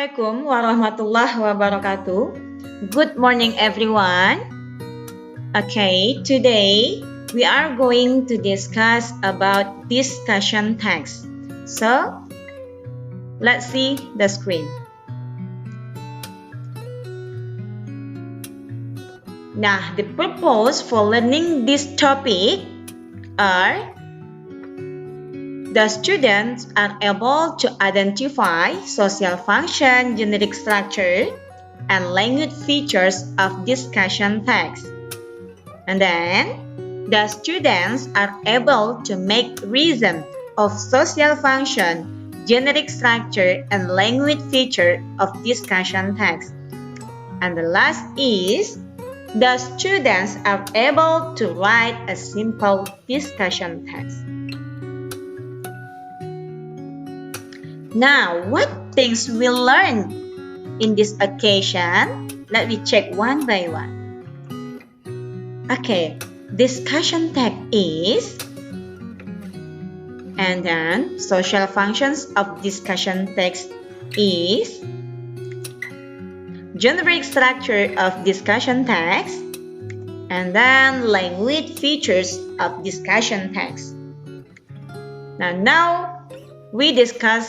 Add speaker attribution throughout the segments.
Speaker 1: Assalamualaikum warahmatullahi wabarakatuh. Good morning, everyone. Okay, today we are going to discuss about discussion text. So, let's see the screen. Now, the purpose for learning this topic are the students are able to identify social function, generic structure, and language features of discussion text. And then, the students are able to make reason of social function, generic structure, and language feature of discussion text. And the last is, the students are able to write a simple discussion text. Now, what things we learn in this occasion? Let me check one by one. Okay, discussion text is, and then social functions of discussion text is, generic structure of discussion text, and then language features of discussion text. Now we discuss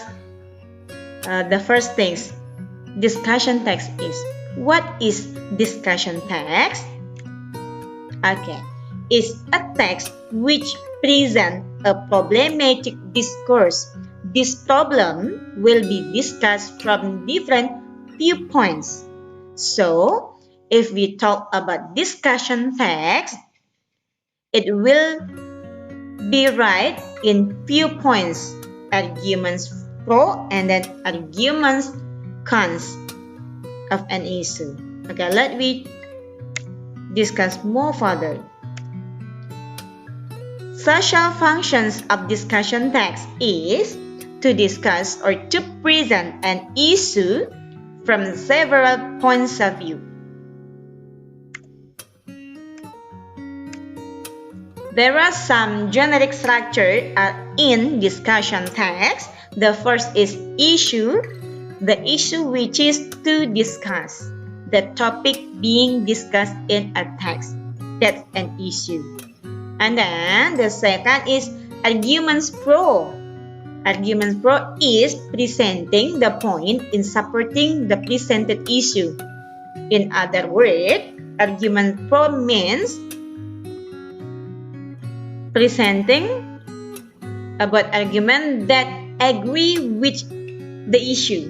Speaker 1: the first things. Discussion text is. What is discussion text? Okay, it's a text which presents a problematic discourse. This problem will be discussed from different viewpoints. So, if we talk about discussion text, it will be right in viewpoints, arguments pro and then arguments cons of an issue. Okay, let me discuss more further. Social functions of discussion text is to discuss or to present an issue from several points of view. There are some generic structure in discussion text. The first is issue, the issue which is to discuss, the topic being discussed in a text. That's an issue. And then the second is arguments pro. Arguments pro is presenting the point in supporting the presented issue. In other words, argument pro means presenting about argument that agree with the issue.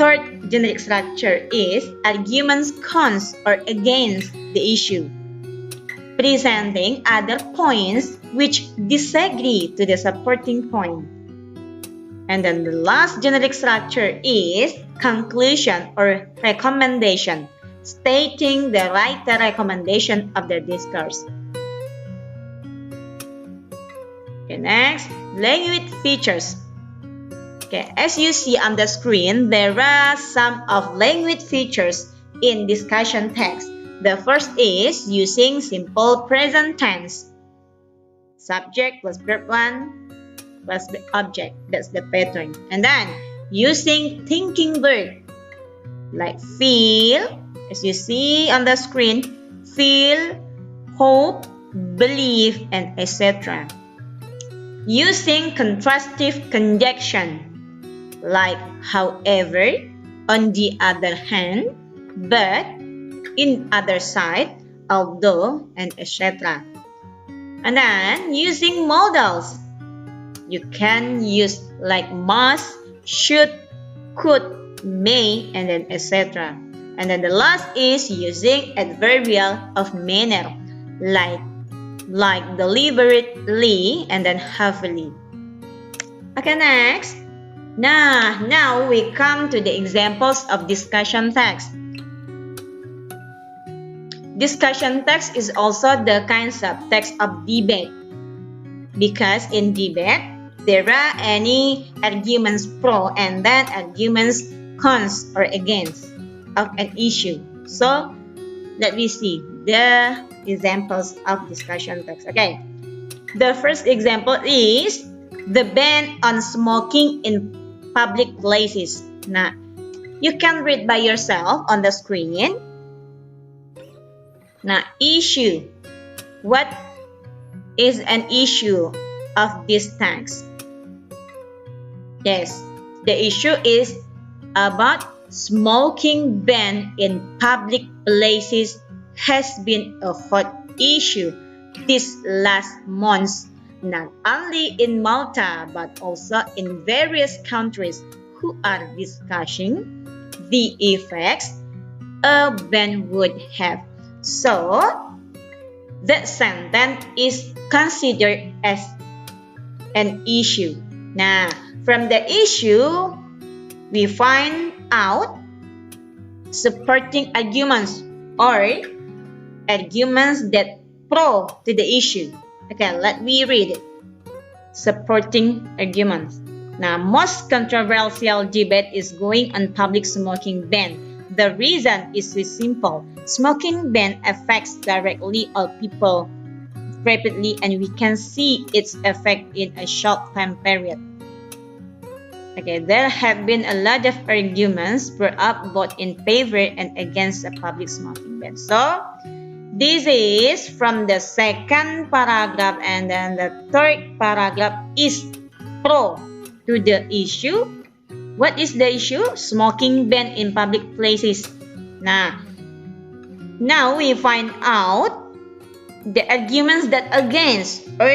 Speaker 1: Third generic structure is arguments cons or against the issue, presenting other points which disagree to the supporting point. And then the last generic structure is conclusion or recommendation, stating the writer recommendation of their discourse. Okay, next, language features. Okay, as you see on the screen, there are some of language features in discussion text. The first is using simple present tense. Subject plus verb 1 plus the object. That's the pattern. And then using thinking verb like feel, as you see on the screen, feel, hope, believe, and etc. Using contrastive conjunction like however, on the other hand, but, in other side, although, and etc. And then using modals, you can use like must, should, could, may, and then etc. And then the last is using adverbial of manner like deliberately and then heavily. Okay, next. Now we come to the examples of discussion text. Discussion text is also the kinds of text of debate, because in debate there are any arguments pro and then arguments cons or against of an issue. So let me see the examples of discussion text. Okay, the first example is the ban on smoking in public places. Now, you can read by yourself on the screen. Now, issue. What is an issue of this text? Yes, the issue is about smoking ban in public places has been a hot issue this last month, not only in Malta but also in various countries who are discussing the effects a ban would have. So, that sentence is considered as an issue. Now, from the issue, we find out supporting arguments or arguments that pro to the issue. Okay, let me read it. Supporting arguments. Now, most controversial debate is going on public smoking ban. The reason is so simple. Smoking ban affects directly all people rapidly, and we can see its effect in a short time period. Okay, there have been a lot of arguments brought up both in favor and against a public smoking ban. So, this is from the second paragraph, and then the third paragraph is pro to the issue. What is the issue? Smoking ban in public places. Now we find out the arguments that against or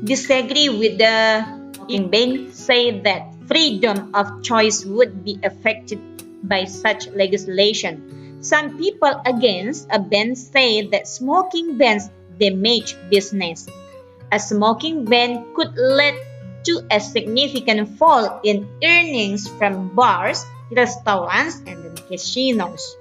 Speaker 1: disagree with the smoking ban say that freedom of choice would be affected by such legislation. Some people against a ban say that smoking bans damage business. A smoking ban could lead to a significant fall in earnings from bars, restaurants, and casinos.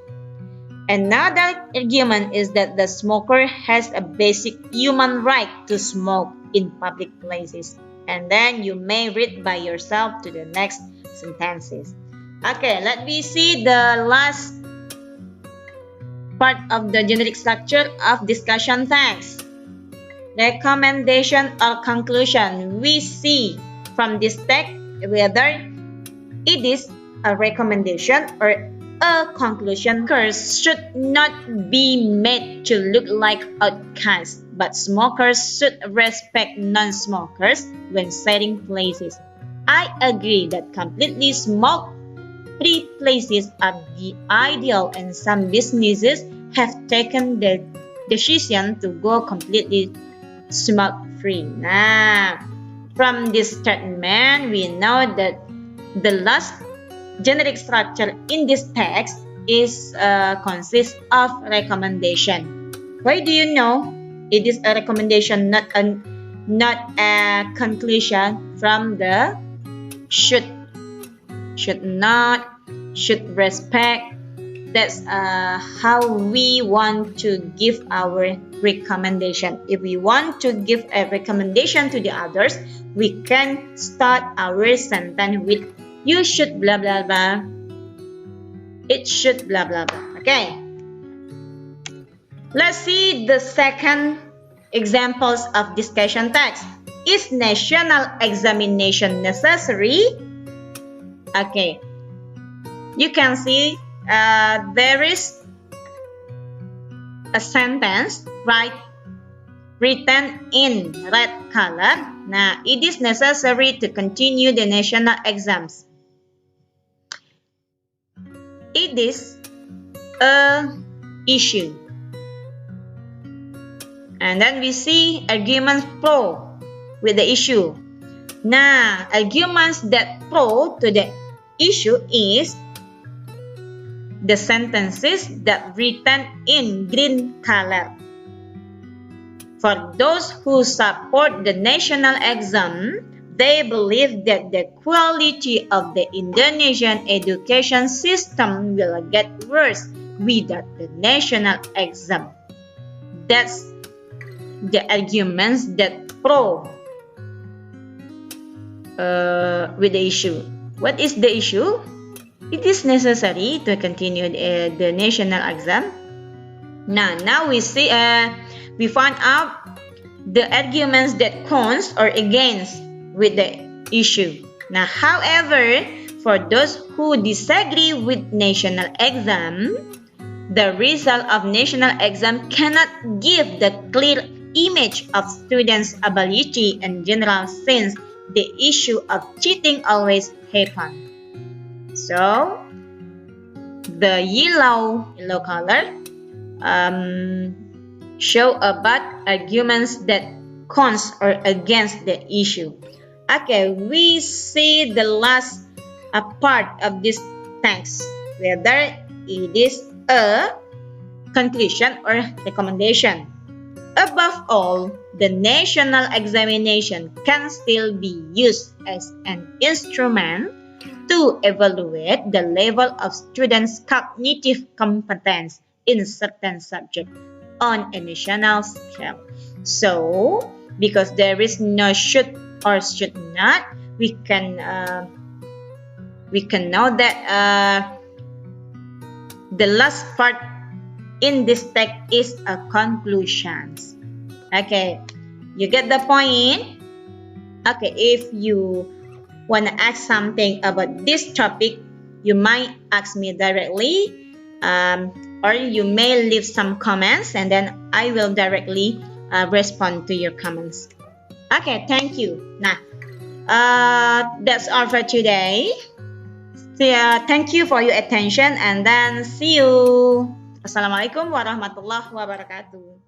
Speaker 1: Another argument is that the smoker has a basic human right to smoke in public places. And then you may read by yourself to the next sentences. Okay, let me see the last part of the generic structure of discussion text. Recommendation or conclusion. We see from this text whether it is a recommendation or a conclusion. Smokers should not be made to look like outcasts, but smokers should respect non-smokers when setting places. I agree that completely smoke-free places are the ideal, and some businesses have taken the decision to go completely smoke-free. Now, from this statement, we know that the last generic structure in this text is consists of recommendation. Why do you know it is a recommendation, not a conclusion from the should not, should respect? That's how we want to give our recommendation. If we want to give a recommendation to the others, we can start our sentence with you should blah blah blah. It should blah blah blah. Okay. Let's see the second examples of discussion text. Is national examination necessary? Okay. You can see there is a sentence written in red color. Now, it is necessary to continue the national exams. It is a issue. And then we see arguments pro with the issue. Now, arguments that pro to the issue is the sentences that written in green color. For those who support the national exam, they believe that the quality of the Indonesian education system will get worse without the national exam. That's the arguments that pro with the issue. What is the issue? It is necessary to continue the national exam. Now we see we find out the arguments that cons or against with the issue. Now, however, For those who disagree with national exam, the result of national exam cannot give the clear image of students' ability in general since the issue of cheating always happens. So, the yellow color show about arguments that cons or against the issue. Okay, we see the last part of this text, whether it is a conclusion or recommendation. Above all, the national examination can still be used as an instrument to evaluate the level of students' cognitive competence in certain subjects on a national scale. So, because there is no should or should not, we can know that the last part in this text is a conclusion. Okay, you get the point? Okay, if you want to ask something about this topic, you might ask me directly, or you may leave some comments and then I will directly respond to your comments. Okay, thank you. Nah, that's all for today. Thank you for your attention and then see you. Assalamualaikum warahmatullahi wabarakatuh.